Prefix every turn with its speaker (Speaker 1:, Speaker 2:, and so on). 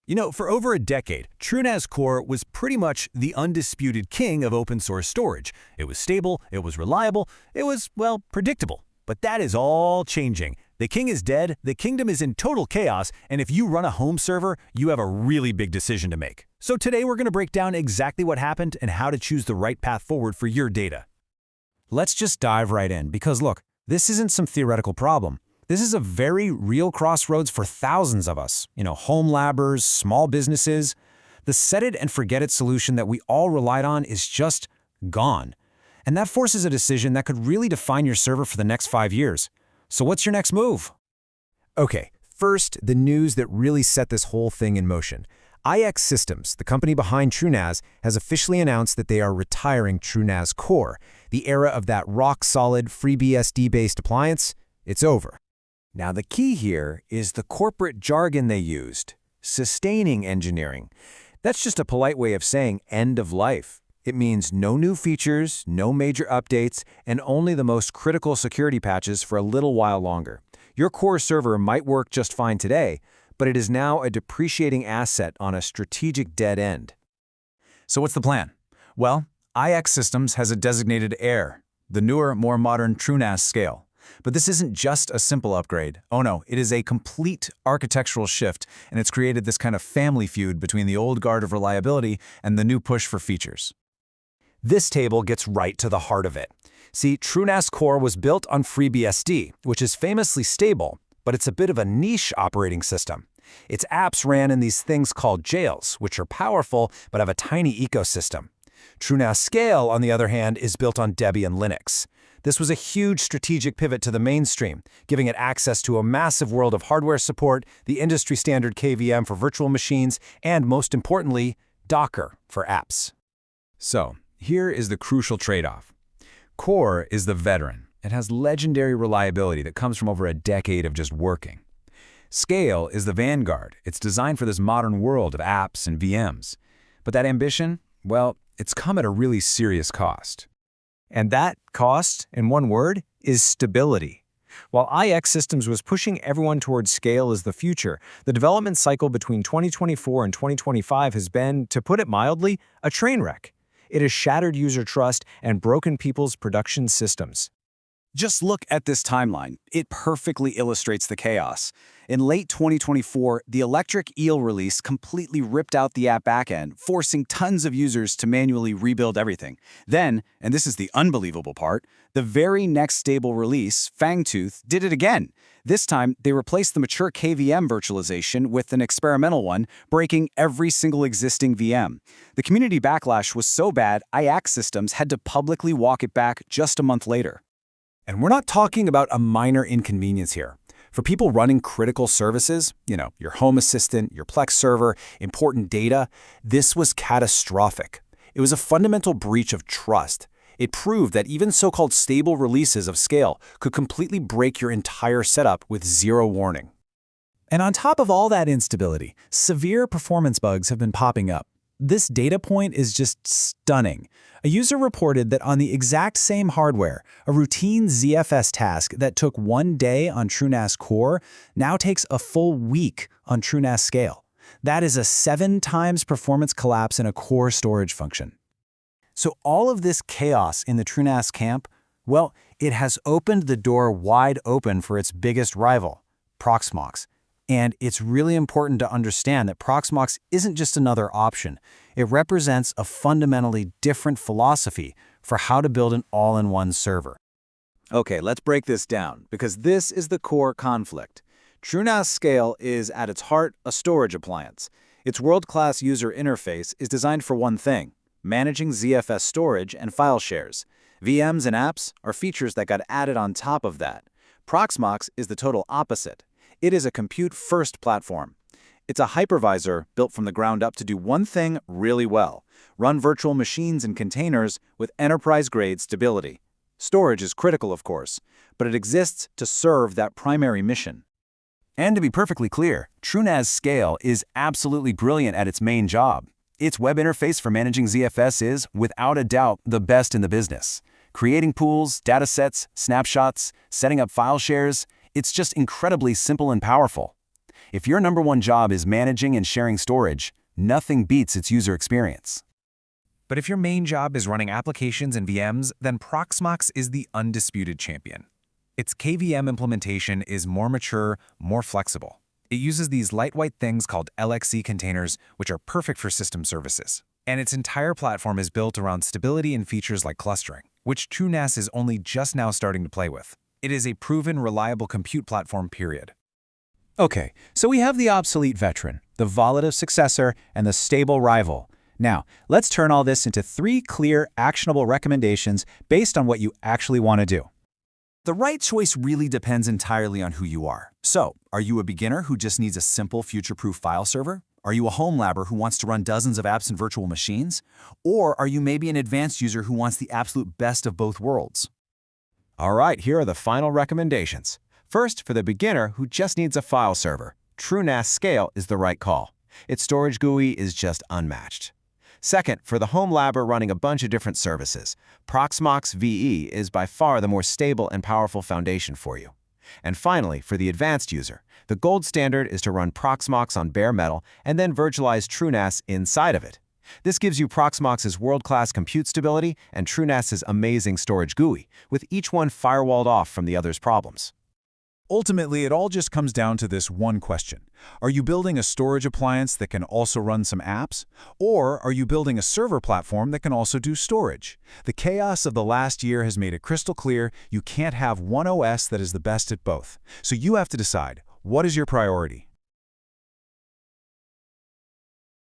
Speaker 1: You know, for over a decade, TrueNAS Core was pretty much the undisputed king of open-source storage. It was stable, it was reliable, it was, well, predictable. But that is all changing. The king is dead, the kingdom is in total chaos, and if you run a home server, you have a really big decision to make. So today we're going to break down exactly what happened and how to choose the right path forward for your data.
Speaker 2: Let's just dive right in, because look, this isn't some theoretical problem. This is a very real crossroads for thousands of us, home labbers, small businesses. The set-it-and-forget-it solution that we all relied on is just gone. And that forces a decision that could really define your server for the next 5 years. So what's your next move?
Speaker 3: Okay, first, the news that really set this whole thing in motion. iXsystems, the company behind TrueNAS, has officially announced that they are retiring TrueNAS Core. The era of that rock-solid FreeBSD-based appliance, it's over.
Speaker 4: Now the key here is the corporate jargon they used, sustaining engineering. That's just a polite way of saying end of life. It means no new features, no major updates, and only the most critical security patches for a little while longer. Your core server might work just fine today, but it is now a depreciating asset on a strategic dead end.
Speaker 5: So what's the plan? Well, iXsystems has a designated heir, the newer, more modern TrueNAS Scale. But this isn't just a simple upgrade. Oh no, it is a complete architectural shift, and it's created this kind of family feud between the old guard of reliability and the new push for features.
Speaker 3: This table gets right to the heart of it. See, TrueNAS Core was built on FreeBSD, which is famously stable, but it's a bit of a niche operating system. Its apps ran in these things called jails, which are powerful but have a tiny ecosystem. TrueNAS Scale, on the other hand, is built on Debian Linux. This was a huge strategic pivot to the mainstream, giving it access to a massive world of hardware support, the industry-standard KVM for virtual machines, and most importantly, Docker for apps.
Speaker 5: So, here is the crucial trade-off. Core is the veteran. It has legendary reliability that comes from over a decade of just working. Scale is the vanguard. It's designed for this modern world of apps and VMs. But that ambition, well, it's come at a really serious cost.
Speaker 4: And that cost, in one word, is stability. While iXsystems was pushing everyone towards Scale as the future, the development cycle between 2024 and 2025 has been, to put it mildly, a train wreck. It has shattered user trust and broken people's production systems.
Speaker 6: Just look at this timeline. It perfectly illustrates the chaos. In late 2024, the Electric Eel release completely ripped out the app backend, forcing tons of users to manually rebuild everything. Then, and this is the unbelievable part, the very next stable release, Fangtooth, did it again. This time, they replaced the mature KVM virtualization with an experimental one, breaking every single existing VM. The community backlash was so bad, iXsystems had to publicly walk it back just a month later.
Speaker 3: And we're not talking about a minor inconvenience here. For people running critical services, your Home Assistant, your Plex server, important data, this was catastrophic. It was a fundamental breach of trust. It proved that even so-called stable releases of Scale could completely break your entire setup with zero warning.
Speaker 2: And on top of all that instability, severe performance bugs have been popping up. This data point is just stunning. A user reported that on the exact same hardware, a routine ZFS task that took 1 day on TrueNAS Core now takes a full week on TrueNAS Scale. That is a 7 times performance collapse in a core storage function.
Speaker 4: So all of this chaos in the TrueNAS camp, well, it has opened the door wide open for its biggest rival, Proxmox. And it's really important to understand that Proxmox isn't just another option. It represents a fundamentally different philosophy for how to build an all-in-one server.
Speaker 6: Okay, let's break this down, because this is the core conflict. TrueNAS Scale is, at its heart, a storage appliance. Its world-class user interface is designed for one thing: managing ZFS storage and file shares. VMs and apps are features that got added on top of that. Proxmox is the total opposite. It is a compute-first platform. It's a hypervisor built from the ground up to do one thing really well: run virtual machines and containers with enterprise-grade stability. Storage is critical, of course, but it exists to serve that primary mission.
Speaker 5: And to be perfectly clear, TrueNAS Scale is absolutely brilliant at its main job. Its web interface for managing ZFS is, without a doubt, the best in the business. Creating pools, datasets, snapshots, setting up file shares, it's just incredibly simple and powerful.
Speaker 3: If your number one job is managing and sharing storage, nothing beats its user experience.
Speaker 5: But if your main job is running applications and VMs, then Proxmox is the undisputed champion. Its KVM implementation is more mature, more flexible. It uses these lightweight things called LXC containers, which are perfect for system services. And its entire platform is built around stability and features like clustering, which TrueNAS is only just now starting to play with. It is a proven, reliable compute platform, period.
Speaker 6: Okay, so we have the obsolete veteran, the volatile successor, and the stable rival. Now, let's turn all this into 3 clear, actionable recommendations based on what you actually want to do.
Speaker 3: The right choice really depends entirely on who you are. So, are you a beginner who just needs a simple, future-proof file server? Are you a home labber who wants to run dozens of apps in virtual machines? Or are you maybe an advanced user who wants the absolute best of both worlds?
Speaker 4: All right, here are the final recommendations. First, for the beginner who just needs a file server, TrueNAS Scale is the right call. Its storage GUI is just unmatched. Second, for the home labber running a bunch of different services, Proxmox VE is by far the more stable and powerful foundation for you. And finally, for the advanced user, the gold standard is to run Proxmox on bare metal and then virtualize TrueNAS inside of it. This gives you Proxmox's world-class compute stability and TrueNAS's amazing storage GUI, with each one firewalled off from the other's problems.
Speaker 2: Ultimately, it all just comes down to this one question. Are you building a storage appliance that can also run some apps? Or are you building a server platform that can also do storage? The chaos of the last year has made it crystal clear you can't have one OS that is the best at both. So you have to decide, what is your priority?